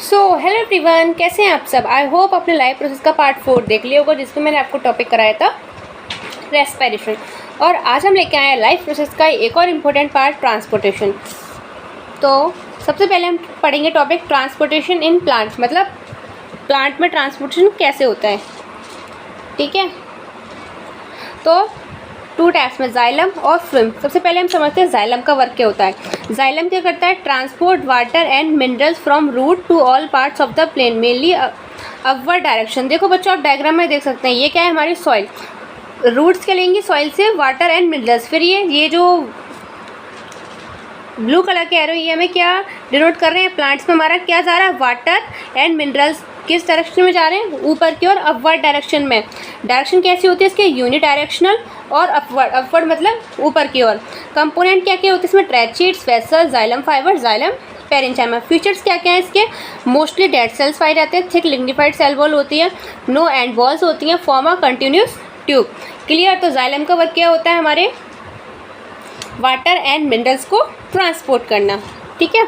So hello everyone, कैसे हैं आप सब। आई होप अपने लाइफ प्रोसेस का पार्ट 4 देख लिया होगा, जिसमें मैंने आपको टॉपिक कराया था रेस्पिरेशन। और आज हम लेके आए हैं लाइफ प्रोसेस का एक और इम्पोर्टेंट पार्ट, ट्रांसपोर्टेशन। तो सबसे पहले हम पढ़ेंगे टॉपिक ट्रांसपोर्टेशन इन प्लांट, मतलब प्लांट में ट्रांसपोर्टेशन कैसे होता है। ठीक है, तो 2 टाइप्स में, जाइलम और फ्लोएम। सबसे पहले हम समझते हैं जाइलम का वर्क क्या होता है। जाइलम क्या करता है, transport water and minerals from root to all parts of the plane, mainly upward direction. देखो बच्चों, आप डायग्राम में देख सकते हैं, ये क्या है, हमारी सॉइल। रूट्स क्या लेंगी सॉइल से, वाटर एंड मिनरल्स। फिर ये जो ब्लू कलर के एरो, ये हमें क्या डिनोट कर रहे हैं, प्लांट्स में हमारा क्या जा रहा है, वाटर एंड मिनरल्स किस डायरेक्शन में जा रहे हैं, ऊपर की ओर, अपवर्ड डायरेक्शन में। डायरेक्शन कैसी होती है इसके, यूनि डायरेक्शनल और अपवर्ड। अपवर्ड मतलब ऊपर की ओर। कंपोनेंट क्या क्या होते हैं इसमें, tracheids, vessel, xylem fibre, xylem parenchyma. Features क्या क्या हैं इसके, मोस्टली डेड सेल्स पाए जाते हैं, थिक लिग्निफाइड सेल वॉल होती है, नो एंड वॉल्स होती हैं, form a continuous tube. Clear. तो जाइलम का वर्क क्या होता है, हमारे वाटर एंड मिनरल्स को ट्रांसपोर्ट करना। ठीक है,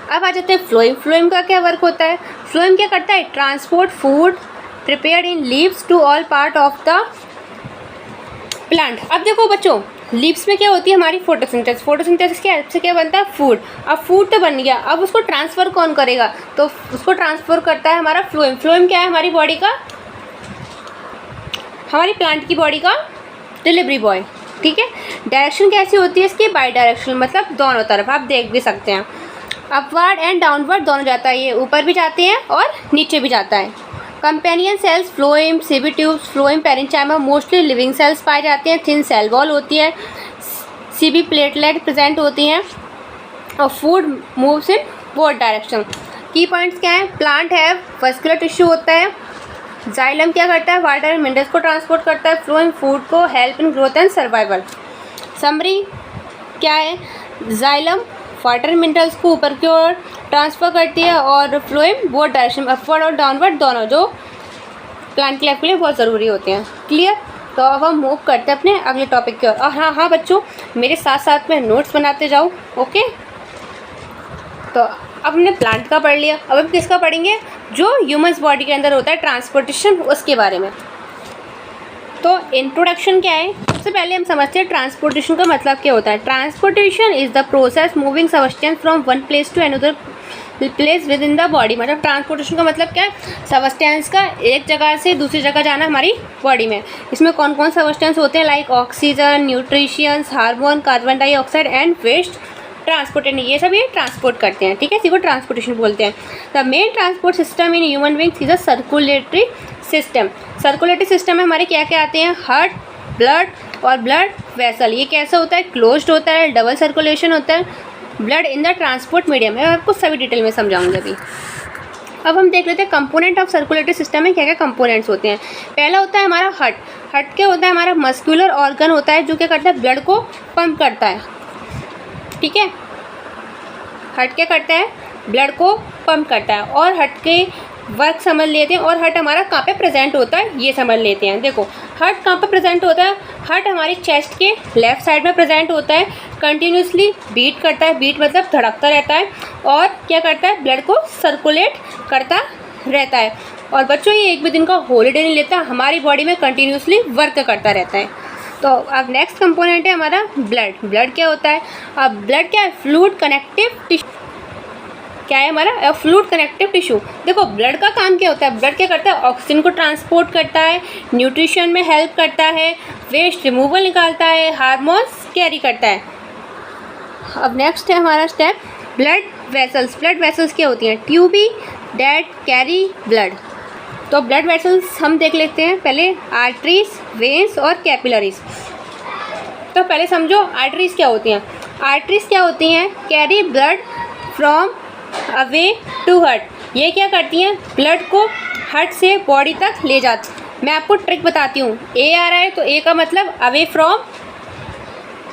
अब आ जाते हैं फ्लोएम। फ्लोएम का क्या वर्क होता है, फ्लोएम क्या करता है, transport food prepared in leaves to all part of the plant. अब देखो बच्चों, लीव्स में क्या होती है हमारी फोटोसिंथेसिस। फोटोसिंथेसिस के हेल्प से क्या बनता है, फूड। अब फूड तो बन गया, अब उसको ट्रांसफ़र कौन करेगा, तो उसको ट्रांसफ़र करता है हमारा फ्लोएम। फ्लोएम क्या है, हमारी बॉडी का, हमारी प्लांट की बॉडी का डिलीवरी बॉय। ठीक है, डायरेक्शन कैसी होती है इसकी, बाई डायरेक्शनल, मतलब दोनों तरफ, आप देख भी सकते हैं, अपवर्ड एंड डाउनवर्ड दोनों जाता है, ये ऊपर भी जाते हैं और नीचे भी जाता है। Companion cells, phloem, sieve tubes, phloem parenchyma, mostly living cells पाए जाते हैं, थिन सेल वॉल होती है, सीबी प्लेटलेट प्रेजेंट होती हैं, और food moves in both direction. की पॉइंट्स क्या हैं, प्लांट है वस्कुलर टिश्यू होता है, जाइलम क्या करता है, वाटर एंड मिनरल्स को ट्रांसपोर्ट करता है, फ्लोएम फूड को help in growth and survival. Summary क्या है, जाइलम वाटर मिनरल्स को ऊपर की ओर ट्रांसफ़र करती है, और फ्लोएम बोथ डायरेक्शन, अपवर्ड और डाउनवर्ड दोनों, जो प्लांट की लाइफ के लिए बहुत ज़रूरी होते हैं। क्लियर। तो अब हम मूव करते हैं अपने अगले टॉपिक की ओर। और हाँ बच्चों, मेरे साथ साथ में नोट्स बनाते जाओ। ओके, तो अब हमने प्लांट का पढ़ लिया, अब हम किसका पढ़ेंगे, जो ह्यूमन्स बॉडी के अंदर होता है ट्रांसपोर्टेशन, उसके बारे में। तो इंट्रोडक्शन क्या है, सबसे पहले हम समझते हैं ट्रांसपोर्टेशन का मतलब क्या होता है। Transportation is the process moving substance from one place to another place within the body. मतलब ट्रांसपोर्टेशन का मतलब क्या है, सब्सटेंस का एक जगह से दूसरी जगह जाना हमारी बॉडी में। इसमें कौन कौन सब्सटेंस होते हैं, like oxygen, nutrients, hormone, carbon dioxide and waste transported, ये सब ये ट्रांसपोर्ट करते हैं। ठीक है, इसी को ट्रांसपोर्टेशन बोलते हैं। The main transport system in human beings is a circulatory system. Circulatory system में हमारे क्या क्या आते हैं, हार्ट, ब्लड और ब्लड वेसल। ये कैसा होता है, क्लोज्ड होता है, डबल सर्कुलेशन होता है, blood in the transport medium. मैं आपको सभी डिटेल में समझाऊंगा अभी। अब हम देख लेते हैं कंपोनेंट ऑफ सर्कुलेटरी सिस्टम में क्या क्या कंपोनेंट्स होते हैं। पहला होता है हमारा हार्ट। हार्ट क्या होता है, हमारा मस्कुलर ऑर्गन होता है, जो क्या करता है, ब्लड को पंप करता है। ठीक है, हार्ट क्या करता है, ब्लड को पंप करता है। और हार्ट के वर्क समझ लेते हैं, और हार्ट हमारा कहाँ पे प्रेजेंट होता है ये समझ लेते हैं। देखो हार्ट कहाँ पे प्रेजेंट होता है, हार्ट हमारी चेस्ट के लेफ्ट साइड में प्रेजेंट होता है, कंटिन्यूसली बीट करता है, बीट मतलब धड़कता रहता है, और क्या करता है, ब्लड को सर्कुलेट करता रहता है। और बच्चों, ये एक भी दिन का हॉलीडे नहीं लेता, हमारी बॉडी में कंटिन्यूसली वर्क करता रहता है। तो अब नेक्स्ट कंपोनेंट है हमारा ब्लड। ब्लड क्या होता है, अब ब्लड क्या है, फ्लूइड कनेक्टिव टिश्यू। क्या है हमारा, फ्लूइड कनेक्टिव टिश्यू। देखो ब्लड का काम क्या होता है, ब्लड क्या करता है, ऑक्सीजन को ट्रांसपोर्ट करता है, न्यूट्रिशन में हेल्प करता है, वेस्ट रिमूवल निकालता है, हार्मोन्स कैरी करता है। अब नेक्स्ट है हमारा step, blood vessels. Blood vessels क्या होती हैं, ट्यूबी दैट कैरी ब्लड। तो ब्लड वेसल्स हम देख लेते हैं पहले, आर्टरीज, वेन्स और कैपिलरीज। तो पहले समझो आर्टरीज क्या होती हैं। आर्टरीज क्या होती हैं, carry blood from away to heart. ये क्या करती हैं, ब्लड को हार्ट से बॉडी तक ले जाती। मैं आपको ट्रिक बताती हूँ, ए आ रहा है तो ए का मतलब अवे फ्रॉम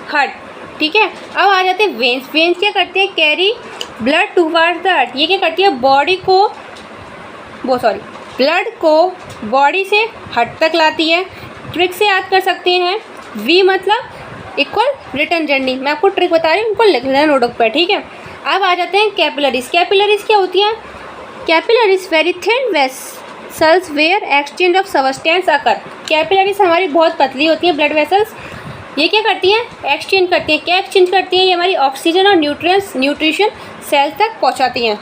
हार्ट। ठीक है, अब आ जाते हैं वेन्स। वेन्स क्या करती है, carry blood towards the heart. ये क्या करती है, बॉडी को ब्लड को बॉडी से हार्ट तक लाती है। ट्रिक से याद कर सकते हैं, वी मतलब इक्वल रिटर्न जर्नी। मैं आपको ट्रिक बता रही हूँ, उनको लिख लेना नोटबुक पर। ठीक है, अब आ जाते हैं कैपिलरीज। कैपिलरीज क्या होती हैं, capillaries very thin vessels where exchange of substance occur. Capillaries हमारी बहुत पतली होती हैं ब्लड वेसल्स, ये क्या करती हैं, एक्सचेंज करती हैं। क्या एक्सचेंज करती हैं, ये हमारी ऑक्सीजन और न्यूट्रिशन सेल्स तक पहुंचाती हैं।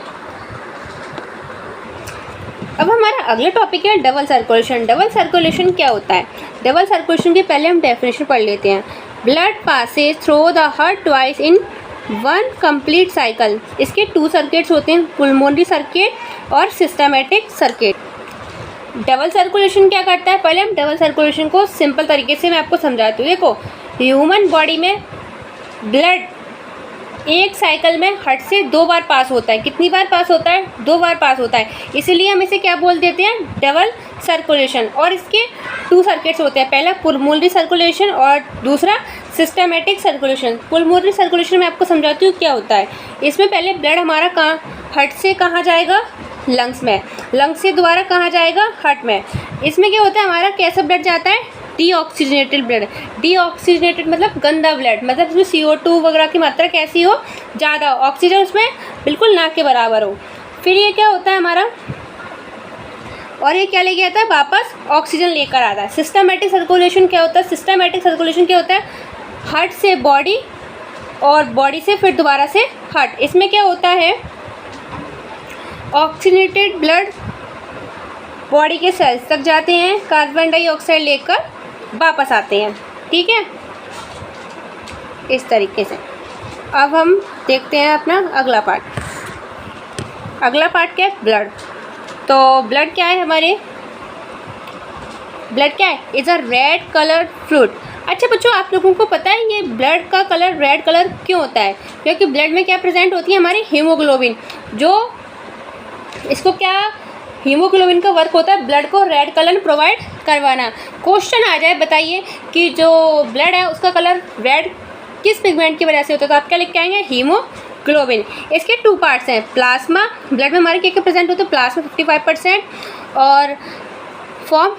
अब हमारा अगला टॉपिक है डबल सर्कुलेशन। डबल सर्कुलेशन क्या होता है? डबल सर्कुलेशन के पहले हम डेफिनेशन पढ़ लेते हैं। Blood Passage through the heart twice in one complete cycle. इसके 2 सर्किट्स होते हैं, पुल्मोनरी सर्किट और सिस्टमैटिक सर्किट। डबल सर्कुलेशन क्या करता है, पहले हम डबल सर्कुलेशन को सिंपल तरीके से मैं आपको समझाती हूँ। देखो, ह्यूमन बॉडी में ब्लड एक साइकिल में हार्ट से 2 बार पास होता है। कितनी बार पास होता है? 2 बार पास होता है। इसीलिए हम इसे क्या बोल देते हैं, डबल सर्कुलेशन। और इसके 2 सर्किट्स होते हैं, पहला पुल्मोनरी सर्कुलेशन और दूसरा सिस्टमैटिक सर्कुलेशन। पुल्मोनरी सर्कुलेशन में आपको समझाती हूँ क्या होता है। इसमें पहले ब्लड हमारा कहाँ, हार्ट से कहाँ जाएगा, लंग्स में, लंग्स से दोबारा कहाँ जाएगा, हार्ट में। इसमें क्या होता है, हमारा कैसा ब्लड जाता है, डीऑक्सीजनेटेड ब्लड। डीऑक्सीजनेटेड मतलब गंदा ब्लड, मतलब उसमें CO2 वगैरह की मात्रा कैसी हो, ज़्यादा, ऑक्सीजन उसमें बिल्कुल ना के बराबर हो। फिर ये क्या होता है हमारा, और ये क्या लेके आता है, वापस ऑक्सीजन लेकर आता है। सिस्टमैटिक सर्कुलेशन क्या होता है, सिस्टमैटिक सर्कुलेशन क्या होता है, हार्ट से बॉडी और बॉडी से फिर दोबारा से हार्ट। इसमें क्या होता है, ऑक्सीजनेटेड ब्लड बॉडी के सेल्स तक जाते हैं, कार्बन डाइऑक्साइड लेकर वापस आते हैं। ठीक है, इस तरीके से। अब हम देखते हैं अपना अगला पार्ट। अगला पार्ट क्या है, ब्लड। तो ब्लड क्या है हमारे, ब्लड क्या है, is a red colour fluid. अच्छा बच्चों, आप लोगों को पता है ये ब्लड का कलर रेड कलर क्यों होता है? क्योंकि ब्लड में क्या प्रेजेंट होती है, हमारी हीमोग्लोबिन। जो इसको क्या, हीमोग्लोबिन का वर्क होता है ब्लड को रेड कलर प्रोवाइड करवाना। क्वेश्चन आ जाए, बताइए कि जो ब्लड है उसका कलर रेड किस पिगमेंट की वजह से होता है, तो आप क्या लिख के आएंगे, हीमोग्लोबिन। इसके 2 पार्ट्स हैं, प्लाज्मा, ब्लड में हमारे क्या प्रेजेंट होते हैं, प्लाज्मा 55% और फॉर्म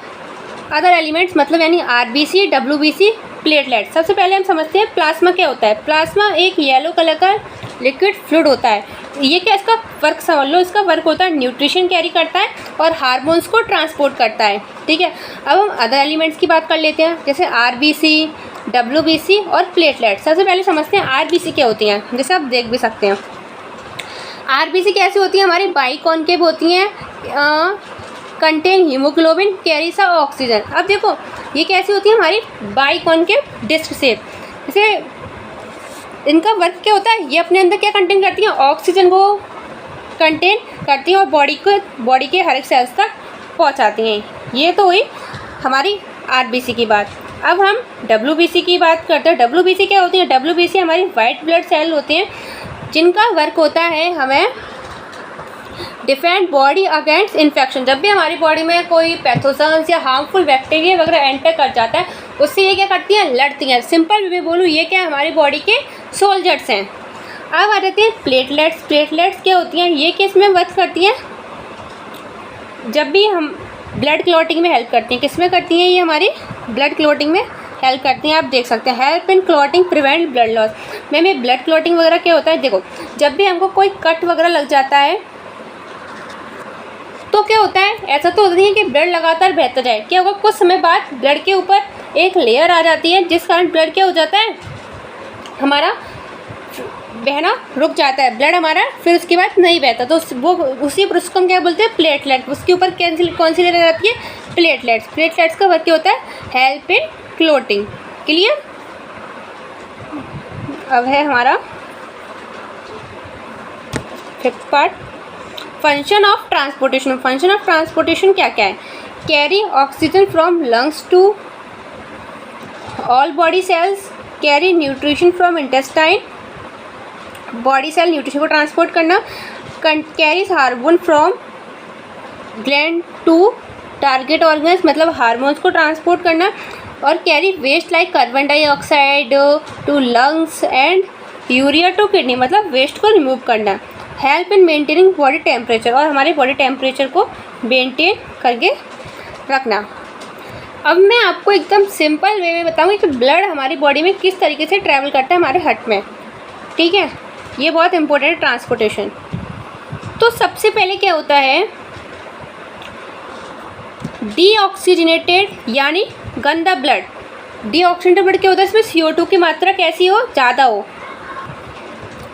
अदर एलिमेंट्स, मतलब यानी RBC, WBC, प्लेटलेट। सबसे पहले हम समझते हैं प्लाज्मा क्या होता है। प्लाज्मा एक येलो कलर का लिक्विड फ्लूइड होता है। ये क्या, इसका वर्क समझ लो, इसका वर्क होता है न्यूट्रिशन कैरी करता है और हार्मोन्स को ट्रांसपोर्ट करता है। ठीक है, अब हम अदर एलिमेंट्स की बात कर लेते हैं, जैसे RBC, WBC और प्लेटलेट। सबसे पहले समझते हैं RBC क्या होती हैं, जैसे आप देख भी सकते हैं। RBC कैसी होती है, हमारी बाइकॉन्केव होती हैं, कंटेन हीमोग्लोबिन, कैरी सा ऑक्सीजन। अब देखो ये कैसी होती है, हमारी बाइकॉन्केव डिस्क शेप। जैसे इनका वर्क क्या होता है, ये अपने अंदर क्या कंटेन करती हैं, ऑक्सीजन को कंटेन करती हैं और बॉडी के हर एक सेल्स तक पहुंचाती हैं। ये तो हुई हमारी RBC की बात। अब हम WBC की बात करते हैं। WBC क्या होती है, WBC हमारी वाइट ब्लड सेल होती हैं, जिनका वर्क होता है हमें डिफेंड बॉडी अगेंस्ट इन्फेक्शन। जब भी हमारी बॉडी में कोई पैथोजेंस या हार्मफुल बैक्टीरिया वगैरह एंटर कर जाता है, उससे ये क्या करती हैं, लड़ती हैं। सिंपल वे में बोलूँ, ये क्या हमारी बॉडी के सोल्जर्स हैं। अब आ जाते हैं प्लेटलेट्स। प्लेटलेट्स क्या होती हैं, ये किस में वर्क करती हैं, जब भी हम ब्लड क्लॉटिंग में हेल्प करती हैं। किस में करती हैं, ये हमारी ब्लड क्लॉटिंग में हेल्प करती हैं। आप देख सकते हैं, help in clotting, prevent blood loss. Ma'am blood clotting वगैरह क्या होता है, देखो जब भी हमको कोई कट वगैरह लग जाता है तो क्या होता है, ऐसा तो होता नहीं है कि ब्लड लगातार बहता जाए। क्या होगा, कुछ समय बाद ब्लड के ऊपर एक लेयर आ जाती है, जिस कारण ब्लड क्या हो जाता है, हमारा बहना रुक जाता है ब्लड हमारा, फिर उसके बाद नहीं बहता। तो वो उसको हम क्या बोलते हैं, प्लेटलेट। उसके ऊपर कौन सी लेयर आती है, प्लेटलेट्स। प्लेटलेट्स का वर्क क्या होता है, हेल्प इन क्लॉटिंग। क्लियर। अब है हमारा 5th part, function of transportation. Function of transportation क्या क्या है, carry oxygen from lungs to all body cells, carry nutrition from intestine, body cell nutrition को ट्रांसपोर्ट करना, carries hormone from gland to target organs, मतलब hormones को transport करना, और carry waste like carbon dioxide to lungs and urea to kidney, मतलब waste को remove करना। Help in maintaining body temperature, और हमारे बॉडी टेम्परेचर को मेंटेन करके रखना। अब मैं आपको एकदम सिंपल वे में बताऊंगी कि ब्लड हमारी बॉडी में किस तरीके से ट्रैवल करता है हमारे हार्ट में। ठीक है, ये बहुत इंपॉर्टेंट है ट्रांसपोर्टेशन। तो सबसे पहले क्या होता है, डीऑक्सीजनेटेड यानी गंदा ब्लड। डीऑक्सीजनेटेड ब्लड क्या होता है, इसमें CO2 की मात्रा कैसी हो, ज़्यादा हो।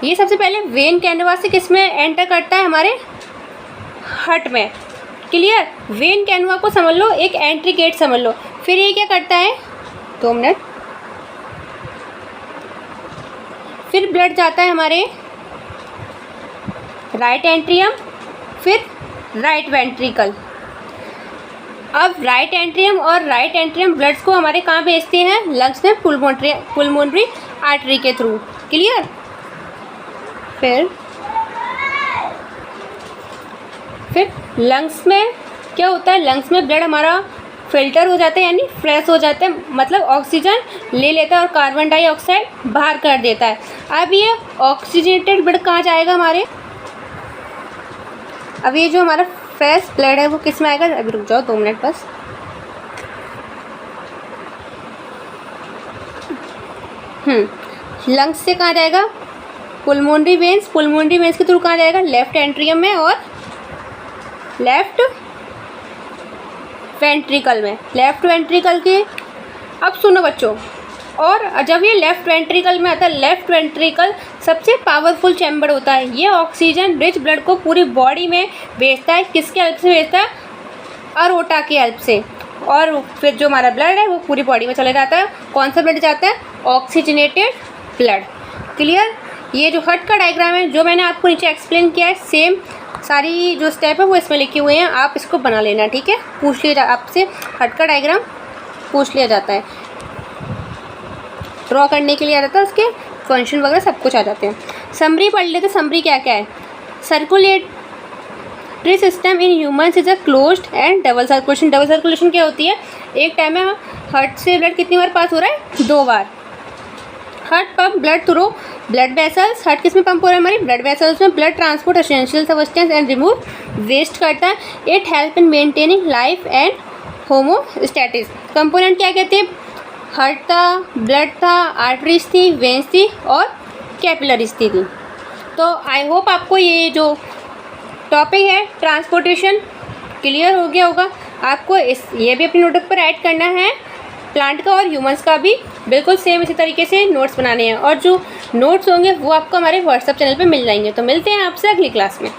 ये सबसे पहले वेन कैनवास से किस में एंटर करता है, हमारे हार्ट में। क्लियर। वेन कैनवा को समझ लो एक एंट्री गेट समझ लो। फिर ये क्या करता है, 2 मिनट, फिर ब्लड जाता है हमारे राइट एंट्रियम, फिर राइट वेंट्रिकल। अब राइट एंट्रियम और राइट एंट्रियम ब्लड्स को हमारे कहाँ भेजते हैं, लंग्स में, पुलमोनरी आर्टरी के थ्रू। क्लियर। फिर लंग्स में क्या होता है, लंग्स में ब्लड हमारा फिल्टर हो जाता है यानी फ्रेश हो जाता है, मतलब ऑक्सीजन ले लेता है और कार्बन डाइऑक्साइड बाहर कर देता है। अब ये ऑक्सीजनेटेड ब्लड कहाँ जाएगा हमारे, अब ये जो हमारा फ्रेश ब्लड है वो किस में आएगा, अभी रुक जाओ 2 मिनट बस। लंग्स से कहाँ जाएगा, पुलमोनरी वेन्स, पुलमोनरी वेन्स के थ्रू कहाँ जाएगा, लेफ्ट एंट्रियम में और लेफ्ट वेंट्रिकल में, लेफ्ट वेंट्रिकल के। अब सुनो बच्चों, और जब ये लेफ्ट वेंट्रिकल में आता है, लेफ्ट वेंट्रिकल सबसे पावरफुल चैम्बर होता है। ये ऑक्सीजन रिच ब्लड को पूरी बॉडी में भेजता है। किसके हेल्प से भेजता है, अरोटा की हेल्प से। और फिर जो हमारा ब्लड है वो पूरी बॉडी में चले जाता है। कौन सा ब्लड जाता है, ऑक्सीजनेटेड ब्लड। क्लियर। ये जो हार्ट का डायग्राम है जो मैंने आपको नीचे एक्सप्लेन किया है, सेम सारी जो स्टेप है वो इसमें लिखे हुए हैं, आप इसको बना लेना। ठीक है, पूछ लिया आपसे हार्ट का डायग्राम पूछ लिया जाता है, ड्रॉ करने के लिए आ जाता है, उसके फंक्शन वगैरह सब कुछ आ जाते हैं। समरी पढ़ लेते। समरी क्या क्या है, circulatory system in humans is a closed end double circulation. Double circulation क्या होती है, एक टाइम में हार्ट से ब्लड कितनी बार पास हो रहा है, 2 बार। Heart pump blood through blood vessels, heart किस में पंप हो रहा है, हमारी ब्लड वेसल्स में। Blood transport essential substance and remove waste करता है। It help in maintaining life and homeostasis. Component क्या कहते हैं, हार्ट था, ब्लड था, आर्टरीज थी, वेंस थी और कैपिलरीज थी। तो आई होप आपको ये जो टॉपिक है ट्रांसपोर्टेशन क्लियर हो गया होगा। आपको ये भी अपनी नोटबुक पर ऐड करना है, प्लांट का और ह्यूमंस का भी बिल्कुल सेम इसी तरीके से नोट्स बनाने हैं। और जो नोट्स होंगे वो आपको हमारे व्हाट्सएप चैनल पे मिल जाएंगे। तो मिलते हैं आपसे अगली क्लास में।